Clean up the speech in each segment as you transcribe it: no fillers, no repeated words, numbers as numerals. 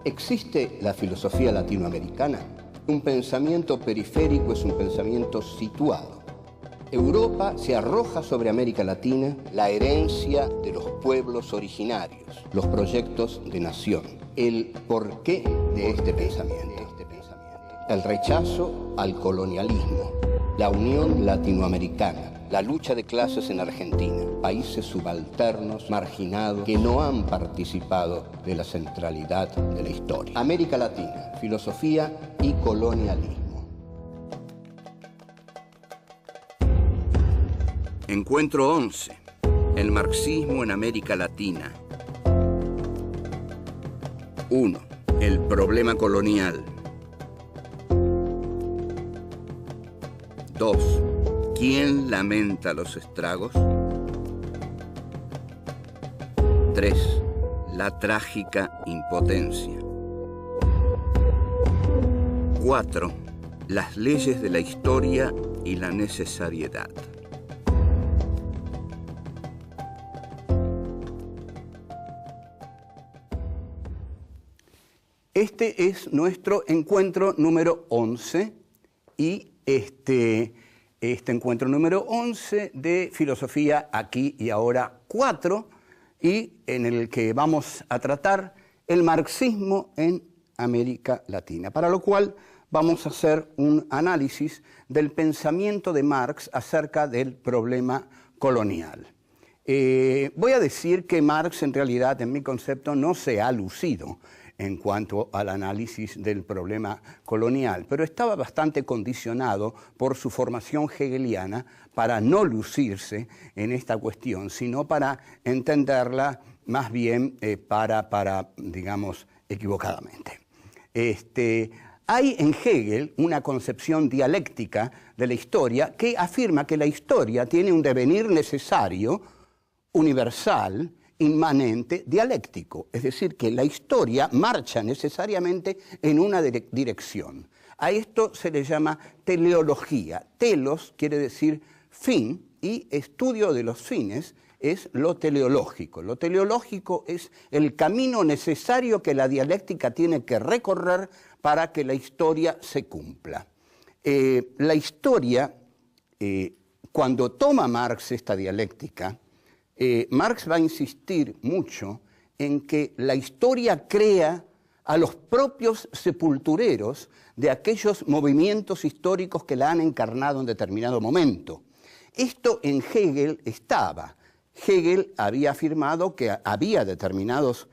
¿Existe la filosofía latinoamericana? Un pensamiento periférico es un pensamiento situado. Europa se arroja sobre América Latina la herencia de los pueblos originarios, los proyectos de nación, el porqué de este pensamiento, el rechazo al colonialismo, la unión latinoamericana, la lucha de clases en Argentina, países subalternos, marginados, que no han participado de la centralidad de la historia. América Latina, filosofía y colonialismo. Encuentro 11. El marxismo en América Latina. 1. El problema colonial. 2. ¿Quién lamenta los estragos? 3. La trágica impotencia. 4. Las leyes de la historia y la necesariedad. Este es nuestro encuentro número 11 y este encuentro número 11 de Filosofía Aquí y Ahora 4, y en el que vamos a tratar el marxismo en América Latina, para lo cual vamos a hacer un análisis del pensamiento de Marx acerca del problema colonial. Voy a decir que Marx en realidad, en mi concepto, no se ha lucido en cuanto al análisis del problema colonial, pero estaba bastante condicionado por su formación hegeliana para no lucirse en esta cuestión, sino para entenderla más bien digamos, equivocadamente. Hay en Hegel una concepción dialéctica de la historia que afirma que la historia tiene un devenir necesario, universal, inmanente, dialéctico, es decir, que la historia marcha necesariamente en una dirección. A esto se le llama teleología. Telos quiere decir fin y estudio de los fines es lo teleológico. Lo teleológico es el camino necesario que la dialéctica tiene que recorrer para que la historia se cumpla. La historia, cuando toma Marx esta dialéctica, Marx va a insistir mucho en que la historia crea a los propios sepultureros de aquellos movimientos históricos que la han encarnado en determinado momento. Esto en Hegel estaba. Hegel había afirmado que había determinados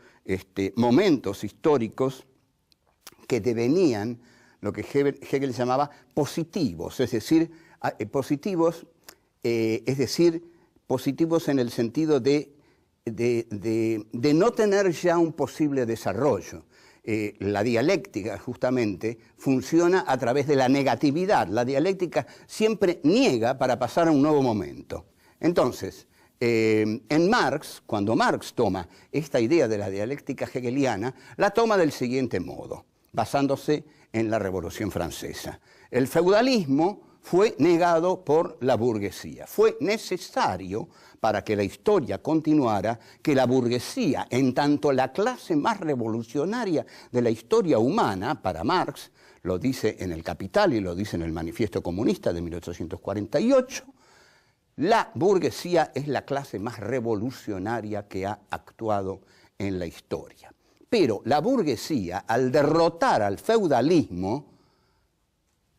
momentos históricos que devenían lo que Hegel llamaba positivos, es decir, positivos en el sentido de no tener ya un posible desarrollo. La dialéctica, justamente, funciona a través de la negatividad. La dialéctica siempre niega para pasar a un nuevo momento. Entonces, en Marx, cuando Marx toma esta idea de la dialéctica hegeliana, la toma del siguiente modo, basándose en la Revolución Francesa. El feudalismo fue negado por la burguesía. Fue necesario, para que la historia continuara, que la burguesía, en tanto la clase más revolucionaria de la historia humana, para Marx, lo dice en El Capital y lo dice en el Manifiesto Comunista de 1848, la burguesía es la clase más revolucionaria que ha actuado en la historia. Pero la burguesía, al derrotar al feudalismo,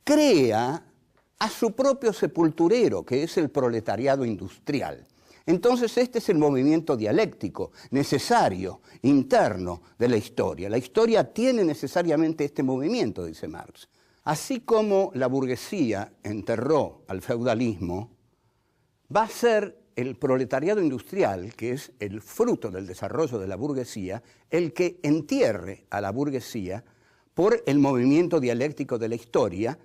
crea a su propio sepulturero, que es el proletariado industrial. Entonces este es el movimiento dialéctico necesario, interno de la historia. La historia tiene necesariamente este movimiento, dice Marx. Así como la burguesía enterró al feudalismo, va a ser el proletariado industrial, que es el fruto del desarrollo de la burguesía, el que entierre a la burguesía por el movimiento dialéctico de la historia,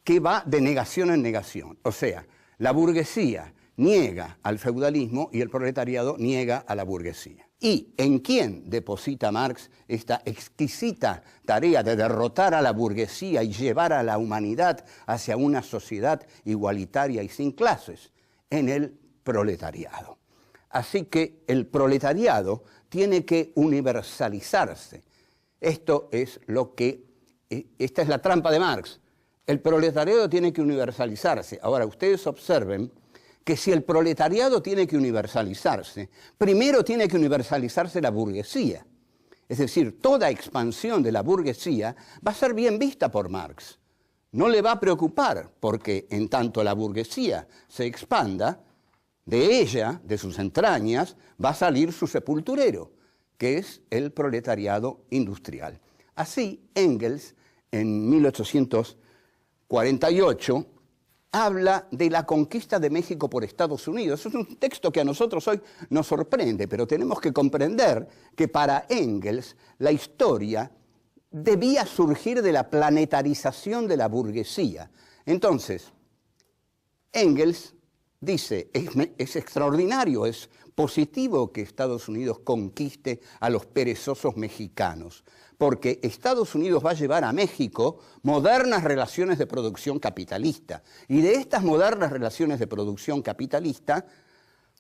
que va de negación en negación. O sea, la burguesía niega al feudalismo y el proletariado niega a la burguesía. ¿Y en quién deposita Marx esta exquisita tarea de derrotar a la burguesía y llevar a la humanidad hacia una sociedad igualitaria y sin clases? En el proletariado. Así que el proletariado tiene que universalizarse. Esto es lo que, esta es la trampa de Marx. El proletariado tiene que universalizarse. Ahora, ustedes observen que si el proletariado tiene que universalizarse, primero tiene que universalizarse la burguesía. Es decir, toda expansión de la burguesía va a ser bien vista por Marx. No le va a preocupar, porque en tanto la burguesía se expanda, de ella, de sus entrañas, va a salir su sepulturero, que es el proletariado industrial. Así, Engels, en 1848, habla de la conquista de México por Estados Unidos. Es un texto que a nosotros hoy nos sorprende, pero tenemos que comprender que para Engels la historia debía surgir de la planetarización de la burguesía. Entonces, Engels dice, es extraordinario, es positivo que Estados Unidos conquiste a los perezosos mexicanos, porque Estados Unidos va a llevar a México modernas relaciones de producción capitalista. Y de estas modernas relaciones de producción capitalista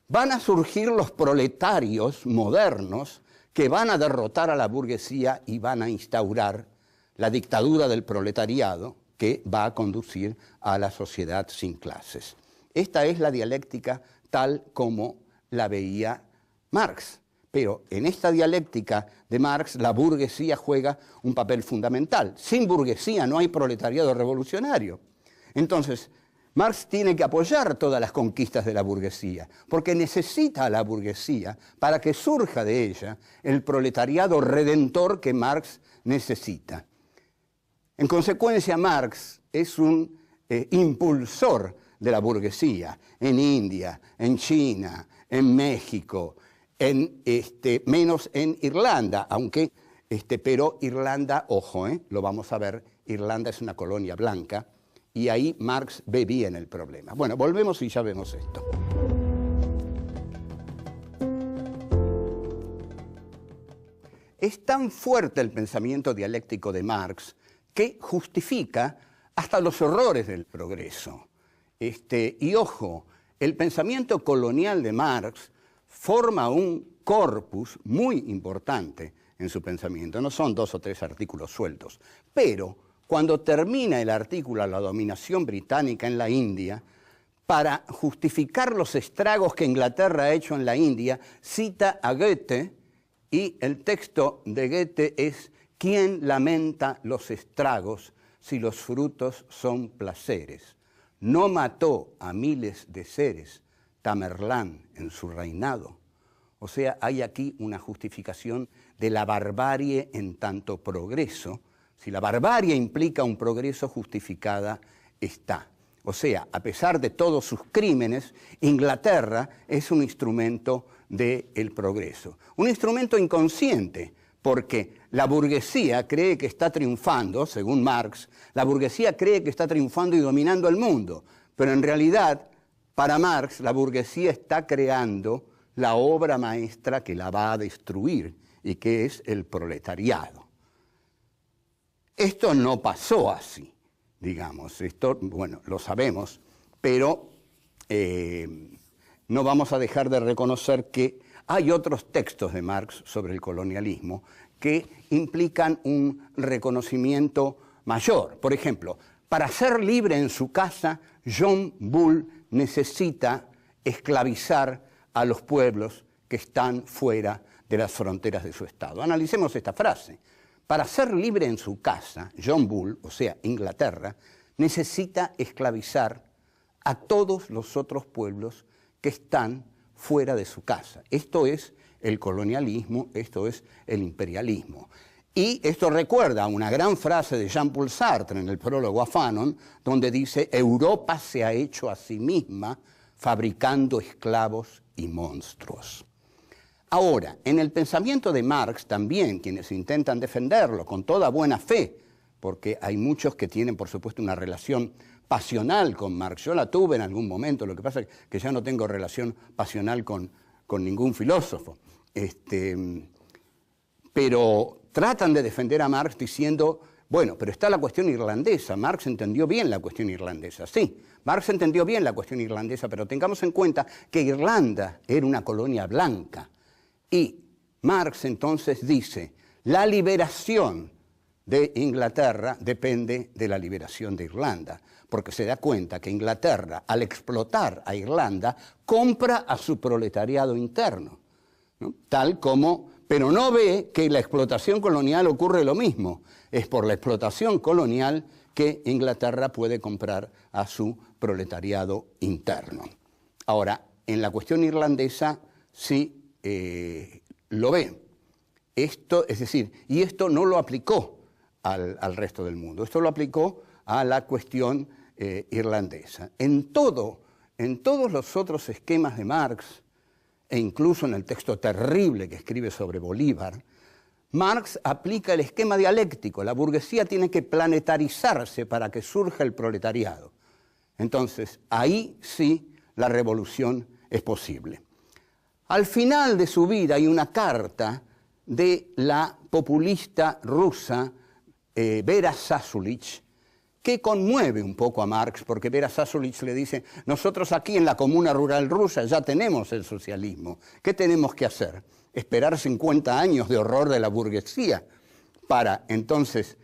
van a surgir los proletarios modernos que van a derrotar a la burguesía y van a instaurar la dictadura del proletariado que va a conducir a la sociedad sin clases. Esta es la dialéctica tal como la veía Marx. Pero en esta dialéctica de Marx, la burguesía juega un papel fundamental. Sin burguesía no hay proletariado revolucionario. Entonces, Marx tiene que apoyar todas las conquistas de la burguesía, porque necesita a la burguesía para que surja de ella el proletariado redentor que Marx necesita. En consecuencia, Marx es un impulsor de la burguesía en India, en China, en México, menos en Irlanda, aunque, pero Irlanda, ojo, lo vamos a ver, Irlanda es una colonia blanca y ahí Marx ve bien el problema. Bueno, volvemos y ya vemos esto. Es tan fuerte el pensamiento dialéctico de Marx que justifica hasta los horrores del progreso. Y ojo, el pensamiento colonial de Marx forma un corpus muy importante en su pensamiento. No son 2 o 3 artículos sueltos. Pero cuando termina el artículo a la dominación británica en la India, para justificar los estragos que Inglaterra ha hecho en la India, cita a Goethe, y el texto de Goethe es: ¿quién lamenta los estragos si los frutos son placeres? No mató a miles de seres Tamerlán en su reinado. O sea, hay aquí una justificación de la barbarie en tanto progreso. Si la barbarie implica un progreso, justificada está. O sea, a pesar de todos sus crímenes, Inglaterra es un instrumento del progreso. Un instrumento inconsciente, porque la burguesía cree que está triunfando, según Marx, la burguesía cree que está triunfando y dominando el mundo, pero en realidad, para Marx, la burguesía está creando la obra maestra que la va a destruir y que es el proletariado. Esto no pasó así, digamos, esto, bueno, lo sabemos, pero no vamos a dejar de reconocer que hay otros textos de Marx sobre el colonialismo que implican un reconocimiento mayor. Por ejemplo, para ser libre en su casa, John Bull necesita esclavizar a los pueblos que están fuera de las fronteras de su estado. Analicemos esta frase. Para ser libre en su casa, John Bull, o sea, Inglaterra, necesita esclavizar a todos los otros pueblos que están fuera de su casa. Esto es el colonialismo, esto es el imperialismo. Y esto recuerda a una gran frase de Jean-Paul Sartre en el prólogo a Fanon, donde dice: Europa se ha hecho a sí misma fabricando esclavos y monstruos. Ahora, en el pensamiento de Marx también, quienes intentan defenderlo con toda buena fe, porque hay muchos que tienen, por supuesto, una relación pasional con Marx. Yo la tuve en algún momento, lo que pasa es que ya no tengo relación pasional con ningún filósofo. Pero tratan de defender a Marx diciendo, bueno, pero está la cuestión irlandesa, Marx entendió bien la cuestión irlandesa. Sí, Marx entendió bien la cuestión irlandesa, pero tengamos en cuenta que Irlanda era una colonia blanca. Y Marx entonces dice, La liberación de Inglaterra depende de la liberación de Irlanda, porque se da cuenta que Inglaterra, al explotar a Irlanda, compra a su proletariado interno, ¿no? Pero no ve que en la explotación colonial ocurre lo mismo. Es por la explotación colonial que Inglaterra puede comprar a su proletariado interno. Ahora, en la cuestión irlandesa sí lo ve. Esto, es decir, y esto no lo aplicó al resto del mundo, esto lo aplicó a la cuestión irlandesa. En todos los otros esquemas de Marx, e incluso en el texto terrible que escribe sobre Bolívar, Marx aplica el esquema dialéctico. La burguesía tiene que planetarizarse para que surja el proletariado. Entonces, ahí sí la revolución es posible. Al final de su vida hay una carta de la populista rusa Vera Zasulich, que conmueve un poco a Marx, porque Vera Zasulich le dice, nosotros aquí en la comuna rural rusa ya tenemos el socialismo, ¿qué tenemos que hacer? Esperar 50 años de horror de la burguesía para entonces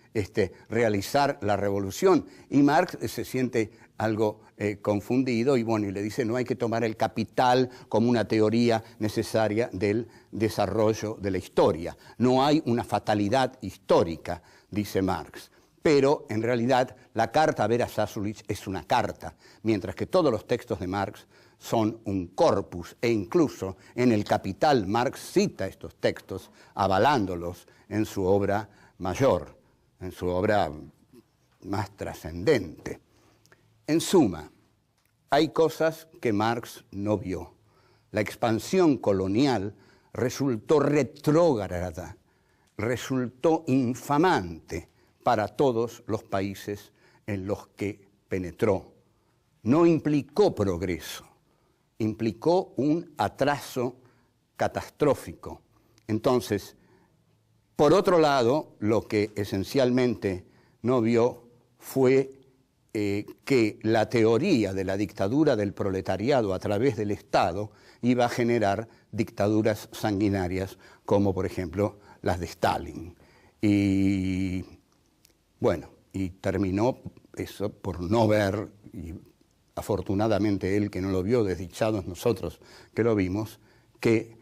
realizar la revolución. Y Marx se siente algo confundido y bueno, y le dice, no hay que tomar el capital como una teoría necesaria del desarrollo de la historia. No hay una fatalidad histórica, dice Marx. Pero en realidad la carta a Vera Zasulich es una carta, mientras que todos los textos de Marx son un corpus, e incluso en el Capital Marx cita estos textos avalándolos en su obra mayor, en su obra más trascendente. En suma, hay cosas que Marx no vio. La expansión colonial resultó retrógrada, resultó infamante para todos los países en los que penetró. No implicó progreso, implicó un atraso catastrófico. Entonces, por otro lado, lo que esencialmente no vio fue que la teoría de la dictadura del proletariado a través del Estado iba a generar dictaduras sanguinarias como, por ejemplo, las de Stalin. Y bueno, y terminó eso por no ver, y afortunadamente él que no lo vio, desdichados nosotros que lo vimos, que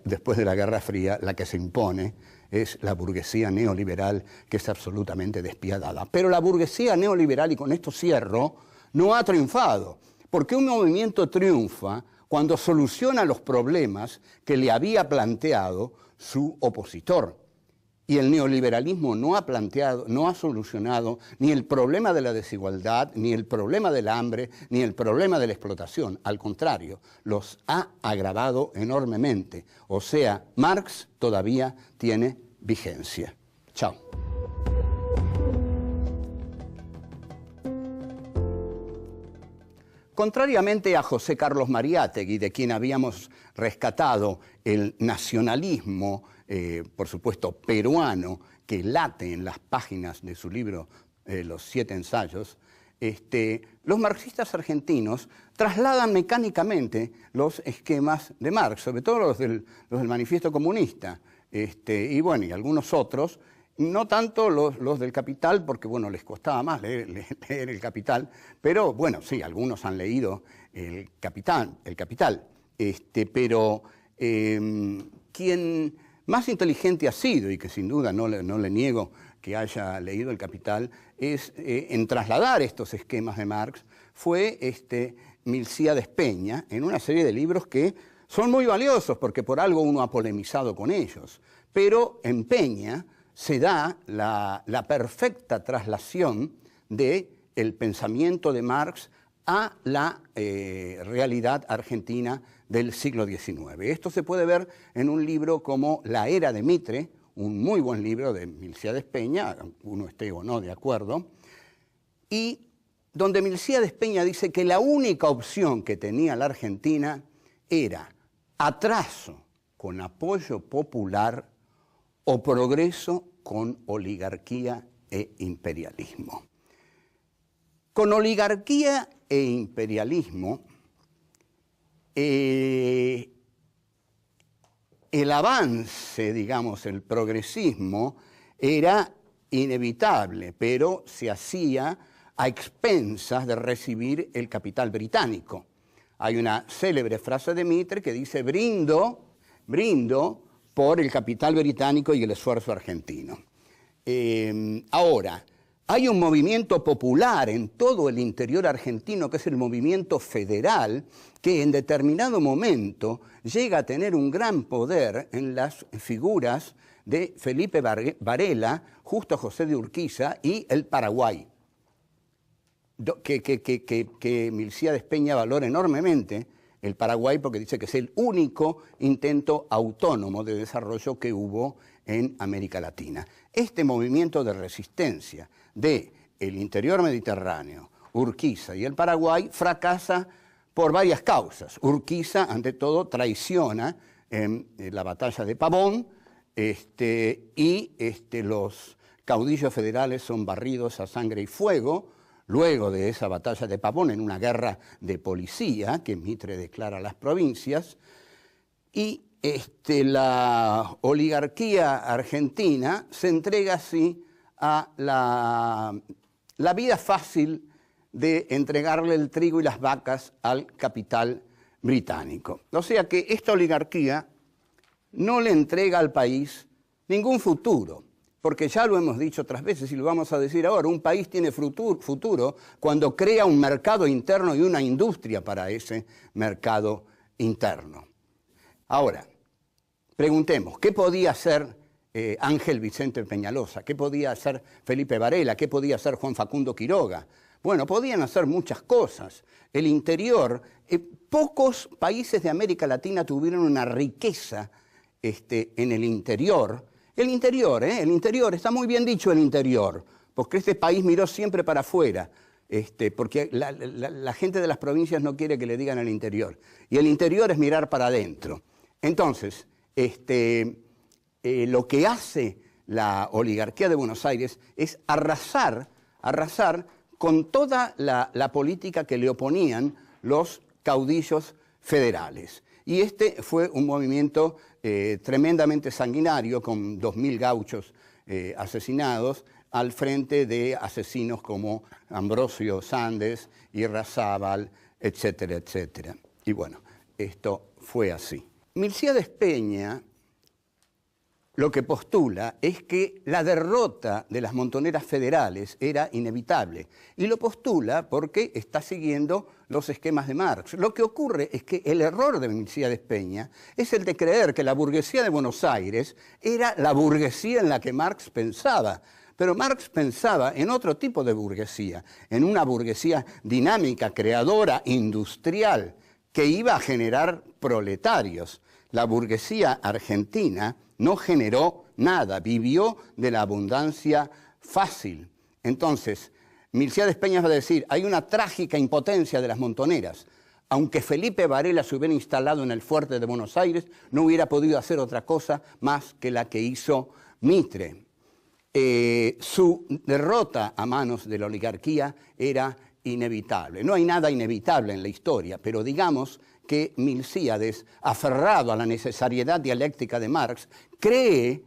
después de la Guerra Fría la que se impone es la burguesía neoliberal, que es absolutamente despiadada. Pero la burguesía neoliberal, y con esto cierro, no ha triunfado, porque un movimiento triunfa cuando soluciona los problemas que le había planteado su opositor. Y el neoliberalismo no ha solucionado ni el problema de la desigualdad, ni el problema del hambre, ni el problema de la explotación. Al contrario, los ha agravado enormemente. O sea, Marx todavía tiene vigencia. Chao. Contrariamente a José Carlos Mariátegui, de quien habíamos rescatado el nacionalismo, por supuesto, peruano, que late en las páginas de su libro Los 7 ensayos, los marxistas argentinos trasladan mecánicamente los esquemas de Marx, sobre todo los del Manifiesto Comunista, y bueno, y algunos otros, no tanto los del Capital, porque bueno, les costaba más leer el Capital, pero bueno, sí, algunos han leído el Capital, pero quien más inteligente ha sido, y que sin duda no le niego que haya leído el Capital, es en trasladar estos esquemas de Marx, fue Milcíades Peña, en una serie de libros que son muy valiosos, porque por algo uno ha polemizado con ellos, pero en Peña se da la perfecta traslación del pensamiento de Marx a la realidad argentina del siglo XIX. Esto se puede ver en un libro como La Era de Mitre, un muy buen libro de Milcíades Peña, uno esté o no de acuerdo, y donde Milcíades Peña dice que la única opción que tenía la Argentina era atraso con apoyo popular o progreso con oligarquía e imperialismo. Con oligarquía e imperialismo, el avance, digamos, el progresismo era inevitable, pero se hacía a expensas de recibir el capital británico. Hay una célebre frase de Mitre que dice: brindo por el capital británico y el esfuerzo argentino. Ahora, hay un movimiento popular en todo el interior argentino, que es el movimiento federal, que en determinado momento llega a tener un gran poder en las figuras de Felipe Varela, Justo José de Urquiza y el Paraguay, que Milcíades Peña valora enormemente el Paraguay porque dice que es el único intento autónomo de desarrollo que hubo en América Latina. Este movimiento de resistencia del interior mediterráneo, Urquiza y el Paraguay fracasa por varias causas. Urquiza, ante todo, traiciona en la batalla de Pavón, y los caudillos federales son barridos a sangre y fuego luego de esa batalla de Pavón, en una guerra de policía que Mitre declara a las provincias, y la oligarquía argentina se entrega así a la vida fácil de entregarle el trigo y las vacas al capital británico. O sea que esta oligarquía no le entrega al país ningún futuro, porque ya lo hemos dicho otras veces y lo vamos a decir ahora: un país tiene futuro cuando crea un mercado interno y una industria para ese mercado interno. Ahora, preguntemos, ¿qué podía hacer Ángel Vicente Peñalosa? ¿Qué podía hacer Felipe Varela? ¿Qué podía hacer Juan Facundo Quiroga? Bueno, podían hacer muchas cosas. El interior, pocos países de América Latina tuvieron una riqueza en el interior. El interior, está muy bien dicho el interior, porque este país miró siempre para afuera, porque la gente de las provincias no quiere que le digan el interior. Y el interior es mirar para adentro. Entonces, lo que hace la oligarquía de Buenos Aires es arrasar con toda la política que le oponían los caudillos federales. Y fue un movimiento tremendamente sanguinario, con 2.000 gauchos asesinados, al frente de asesinos como Ambrosio Sandes, Irrazábal, etcétera, etcétera. Y bueno, esto fue así. Milcíades Peña lo que postula es que la derrota de las montoneras federales era inevitable, y lo postula porque está siguiendo los esquemas de Marx. Lo que ocurre es que el error de Milcíades Peña es el de creer que la burguesía de Buenos Aires era la burguesía en la que Marx pensaba. Pero Marx pensaba en otro tipo de burguesía, en una burguesía dinámica, creadora, industrial, que iba a generar proletarios. La burguesía argentina no generó nada, vivió de la abundancia fácil. Entonces, Milcíades Peña va a decir: hay una trágica impotencia de las montoneras. Aunque Felipe Varela se hubiera instalado en el fuerte de Buenos Aires, no hubiera podido hacer otra cosa más que la que hizo Mitre. Su derrota a manos de la oligarquía era inevitable. No hay nada inevitable en la historia, pero digamos que Milcíades, aferrado a la necesariedad dialéctica de Marx, cree,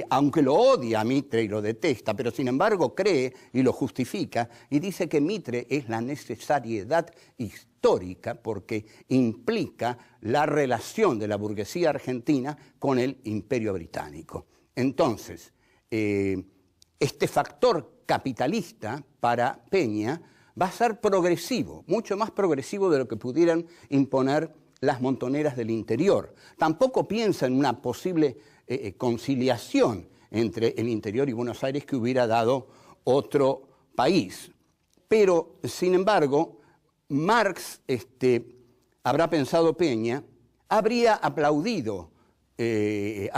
aunque lo odia a Mitre y lo detesta, pero sin embargo cree y lo justifica, y dice que Mitre es la necesariedad histórica porque implica la relación de la burguesía argentina con el Imperio Británico. Entonces, este factor capitalista para Peña va a ser progresivo, mucho más progresivo de lo que pudieran imponer las montoneras del interior. Tampoco piensa en una posible conciliación entre el interior y Buenos Aires que hubiera dado otro país. Pero, sin embargo, Marx, habrá pensado Peña, habría aplaudido el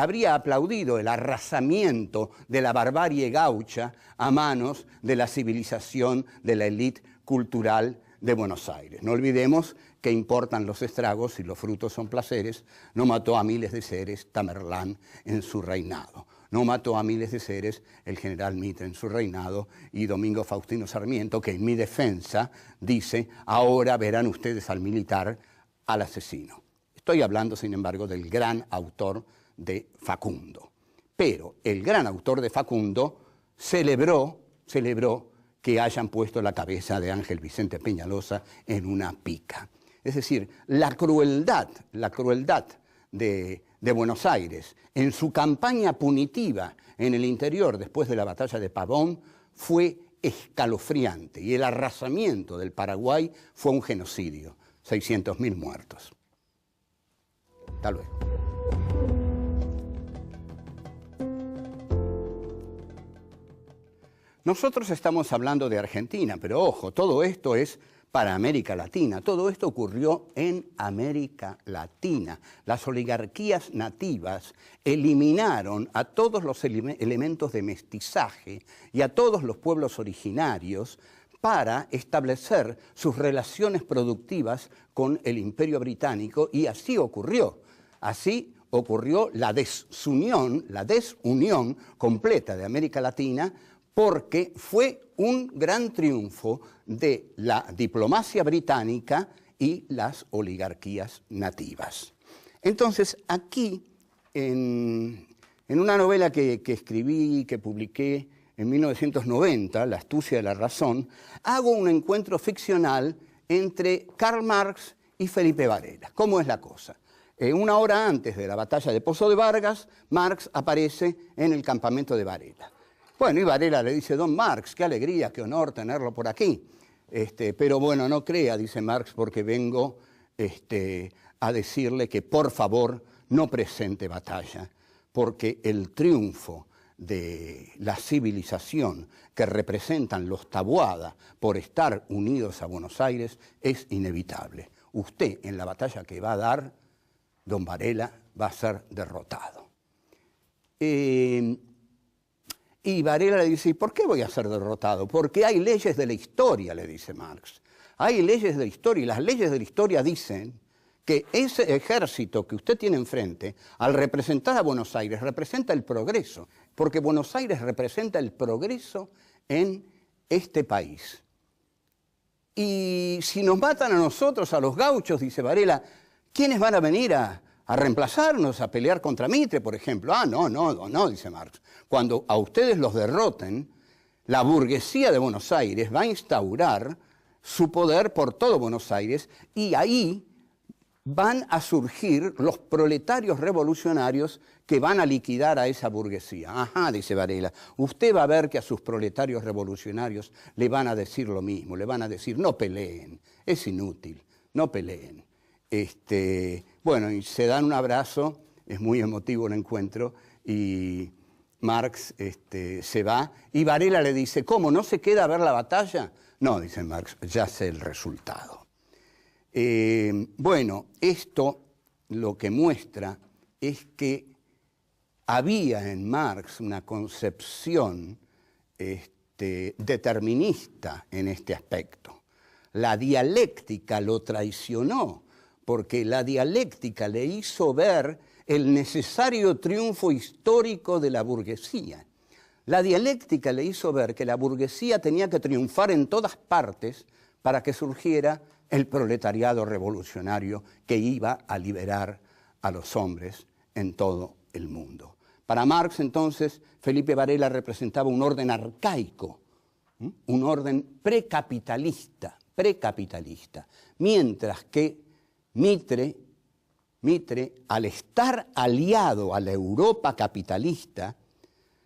arrasamiento de la barbarie gaucha a manos de la civilización de la élite cultural de Buenos Aires. No olvidemos que importan los estragos y los frutos son placeres. No mató a miles de seres Tamerlán en su reinado. No mató a miles de seres el general Mitre en su reinado, y Domingo Faustino Sarmiento, que en mi defensa dice: ahora verán ustedes al militar, al asesino. Estoy hablando, sin embargo, del gran autor de Facundo. Pero el gran autor de Facundo celebró que hayan puesto la cabeza de Ángel Vicente Peñalosa en una pica. Es decir, la crueldad de Buenos Aires en su campaña punitiva en el interior después de la batalla de Pavón fue escalofriante y el arrasamiento del Paraguay fue un genocidio, 600.000 muertos. Hasta luego. Nosotros estamos hablando de Argentina, pero ojo, todo esto es para América Latina. Todo esto ocurrió en América Latina. Las oligarquías nativas eliminaron a todos los elementos de mestizaje y a todos los pueblos originarios para establecer sus relaciones productivas con el Imperio Británico, y así ocurrió. Así ocurrió la desunión completa de América Latina, porque fue un gran triunfo de la diplomacia británica y las oligarquías nativas. Entonces, aquí, en una novela que escribí, que publiqué en 1990, La astucia de la razón, hago un encuentro ficcional entre Karl Marx y Felipe Varela. ¿Cómo es la cosa? Una hora antes de la batalla de Pozo de Vargas, Marx aparece en el campamento de Varela. Bueno, y Varela le dice: don Marx, qué alegría, qué honor tenerlo por aquí. Pero bueno, no crea, dice Marx, porque vengo a decirle que por favor no presente batalla, porque el triunfo de la civilización que representan los Taboada por estar unidos a Buenos Aires es inevitable. Usted, en la batalla que va a dar, don Varela, va a ser derrotado. Y Varela le dice: ¿y por qué voy a ser derrotado? Porque hay leyes de la historia, le dice Marx. Hay leyes de la historia, y las leyes de la historia dicen que ese ejército que usted tiene enfrente, al representar a Buenos Aires, representa el progreso, porque Buenos Aires representa el progreso en este país. Y si nos matan a nosotros, a los gauchos, dice Varela, ¿quiénes van a venir a reemplazarnos, a pelear contra Mitre, por ejemplo? No, dice Marx. Cuando a ustedes los derroten, la burguesía de Buenos Aires va a instaurar su poder por todo Buenos Aires, y ahí van a surgir los proletarios revolucionarios que van a liquidar a esa burguesía. Ajá, dice Varela, usted va a ver que a sus proletarios revolucionarios le van a decir lo mismo, le van a decir: no peleen, es inútil, no peleen. Bueno, y se dan un abrazo, es muy emotivo el encuentro, y Marx se va, y Varela le dice: ¿cómo, no se queda a ver la batalla? No, dice Marx, ya sé el resultado. Bueno, esto lo que muestra es que había en Marx una concepción determinista en este aspecto. La dialéctica lo traicionó, porque la dialéctica le hizo ver el necesario triunfo histórico de la burguesía. La dialéctica le hizo ver que la burguesía tenía que triunfar en todas partes para que surgiera el proletariado revolucionario que iba a liberar a los hombres en todo el mundo. Para Marx, entonces, Felipe Varela representaba un orden arcaico, un orden precapitalista, mientras que Mitre, al estar aliado a la Europa capitalista,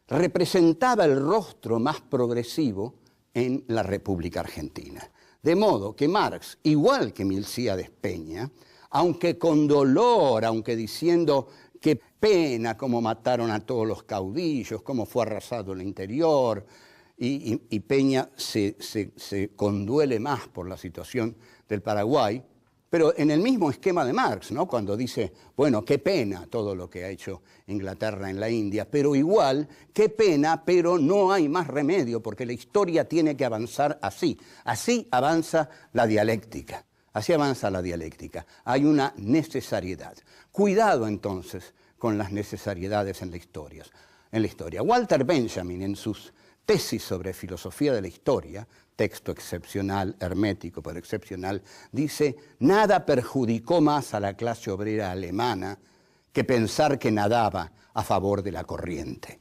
representaba el rostro más progresivo en la República Argentina. De modo que Marx, igual que Milcíades Peña, aunque con dolor, aunque diciendo qué pena cómo mataron a todos los caudillos, cómo fue arrasado el interior, y Peña se conduele más por la situación del Paraguay, pero en el mismo esquema de Marx, ¿no? Cuando dice, bueno, qué pena todo lo que ha hecho Inglaterra en la India, pero igual, qué pena, pero no hay más remedio, porque la historia tiene que avanzar así. Así avanza la dialéctica, así avanza la dialéctica. Hay una necesariedad. Cuidado entonces con las necesariedades en la historia. Walter Benjamin, en sus tesis sobre filosofía de la historia, texto excepcional, hermético pero excepcional, dice: nada perjudicó más a la clase obrera alemana que pensar que nadaba a favor de la corriente.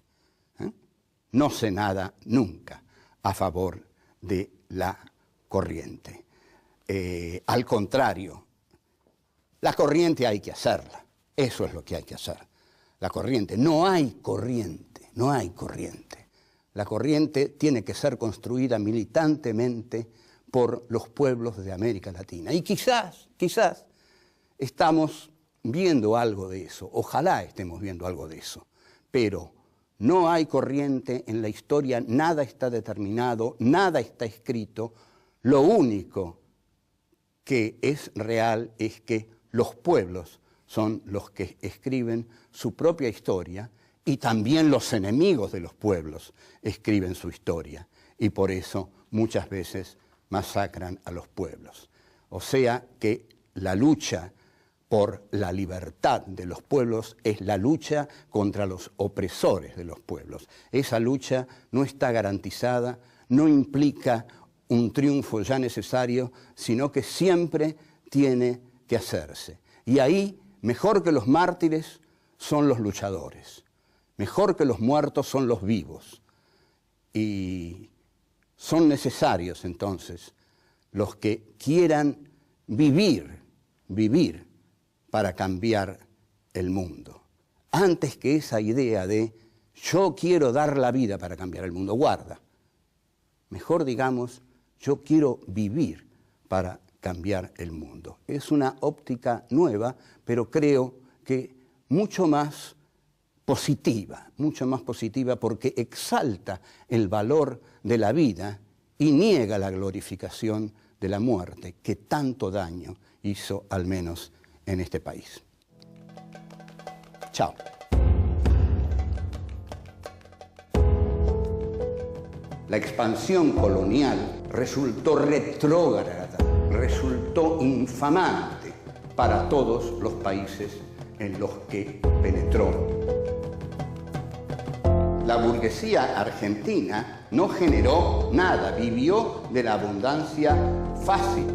No se nada nunca a favor de la corriente. Al contrario, la corriente hay que hacerla. Eso es lo que hay que hacer. La corriente, no hay corriente, no hay corriente. La corriente tiene que ser construida militantemente por los pueblos de América Latina. Y quizás estamos viendo algo de eso, ojalá estemos viendo algo de eso, pero no hay corriente en la historia, nada está determinado, nada está escrito. Lo único que es real es que los pueblos son los que escriben su propia historia y también los enemigos de los pueblos escriben su historia y por eso muchas veces masacran a los pueblos. O sea que la lucha por la libertad de los pueblos es la lucha contra los opresores de los pueblos. Esa lucha no está garantizada, no implica un triunfo ya necesario, sino que siempre tiene que hacerse. Y ahí, mejor que los mártires, son los luchadores. Mejor que los muertos son los vivos. Y son necesarios, entonces, los que quieran vivir para cambiar el mundo. Antes que esa idea de yo quiero dar la vida para cambiar el mundo, guarda. Mejor digamos, yo quiero vivir para cambiar el mundo. Es una óptica nueva, pero creo que mucho más positiva porque exalta el valor de la vida y niega la glorificación de la muerte que tanto daño hizo al menos en este país. Chao. La expansión colonial resultó retrógrada, resultó infamante para todos los países en los que penetró. La burguesía argentina no generó nada, vivió de la abundancia fácil.